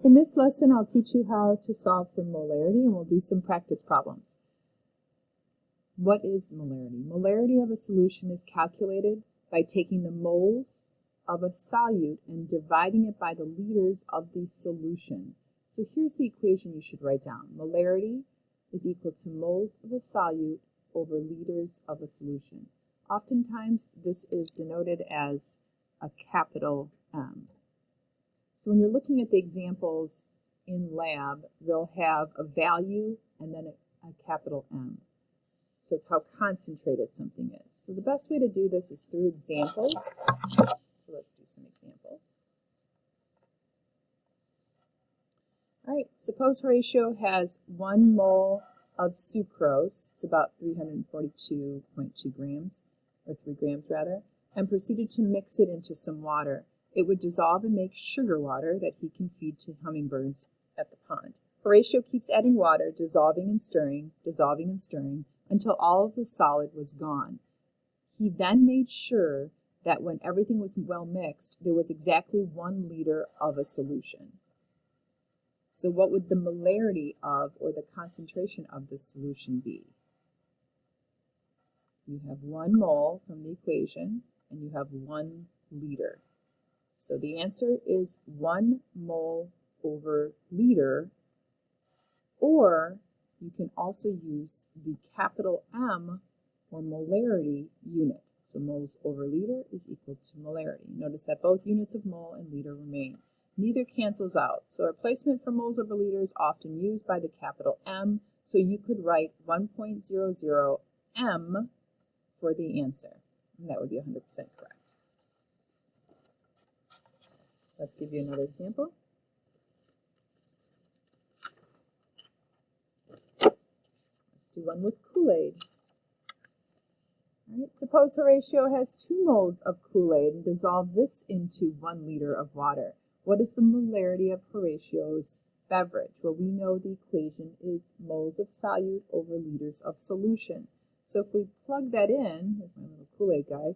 In this lesson, I'll teach you how to solve for molarity, and we'll do some practice problems. What is molarity? Molarity of a solution is calculated by taking the moles of a solute and dividing it by the liters of the solution. So here's the equation you should write down. Molarity is equal to moles of a solute over liters of a solution. Oftentimes, this is denoted as a capital M. So when you're looking at the examples in lab, they'll have a value and then a capital M. So it's how concentrated something is. So the best way to do this is through examples. So let's do some examples. All right, suppose Horatio has 1 mole of sucrose, it's about 342.2 grams, or 3 grams rather, and proceeded to mix it into some water. It would dissolve and make sugar water that he can feed to hummingbirds at the pond. Horatio keeps adding water, dissolving and stirring, until all of the solid was gone. He then made sure that when everything was well mixed, there was exactly 1 liter of a solution. So what would the molarity of, or the concentration of, the solution be? You have 1 mole from the equation, and you have 1 liter. So the answer is 1 mole over liter, or you can also use the capital M, or molarity, unit. So moles over liter is equal to molarity. Notice that both units of mole and liter remain. Neither cancels out. So a replacement for moles over liter is often used by the capital M, so you could write 1.00 M for the answer, and that would be 100% correct. Let's give you another example. Let's do one with Kool-Aid. All right, suppose Horatio has 2 moles of Kool-Aid and dissolve this into 1 liter of water. What is the molarity of Horatio's beverage? Well, we know the equation is moles of solute over liters of solution. So if we plug that in, here's my little Kool-Aid guy,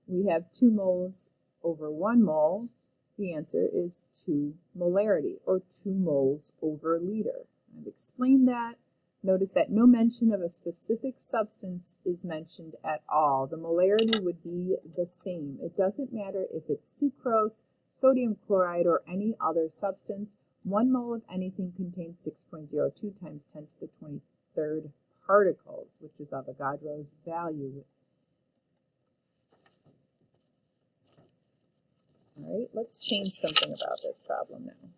we have 2 moles over 1 mole. The answer is 2 molarity, or 2 moles over a liter. I've explained that. Notice that no mention of a specific substance is mentioned at all. The molarity would be the same. It doesn't matter if it's sucrose, sodium chloride, or any other substance. 1 mole of anything contains 6.02 times 10 to the 23rd particles, which is Avogadro's value. All right, let's change something about this problem now.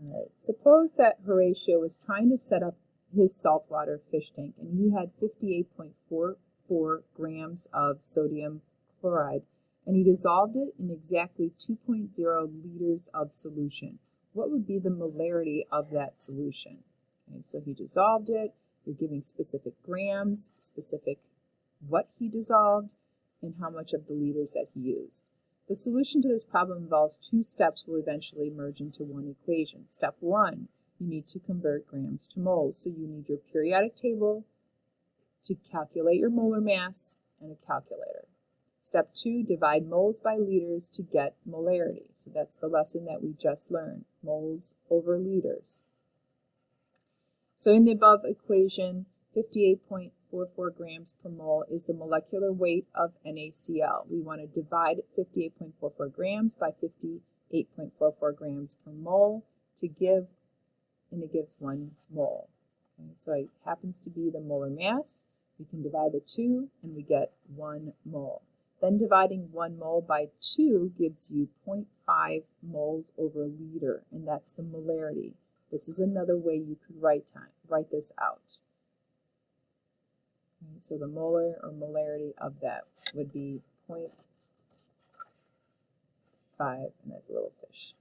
All right, suppose that Horatio was trying to set up his saltwater fish tank, and he had 58.44 grams of sodium chloride, and he dissolved it in exactly 2.0 liters of solution. What would be the molarity of that solution? Okay, so he dissolved it. You're giving specific grams, specific what he dissolved, and how much of the liters that he used. The solution to this problem involves 2 steps will eventually merge into one equation. Step 1, you need to convert grams to moles. So you need your periodic table to calculate your molar mass and a calculator. Step 2, divide moles by liters to get molarity. So that's the lesson that we just learned, moles over liters. So in the above equation, 58.44 grams per mole is the molecular weight of NaCl. We want to divide 58.44 grams by 58.44 grams per mole to give, and it gives 1 mole. Okay, so it happens to be the molar mass. We can divide the 2 and we get 1 mole. Then dividing 1 mole by 2 gives you 0.5 moles over a liter, and that's the molarity. This is another way you could write this out. Okay, so the molar or molarity of that would be 0.5, and that's a little fish.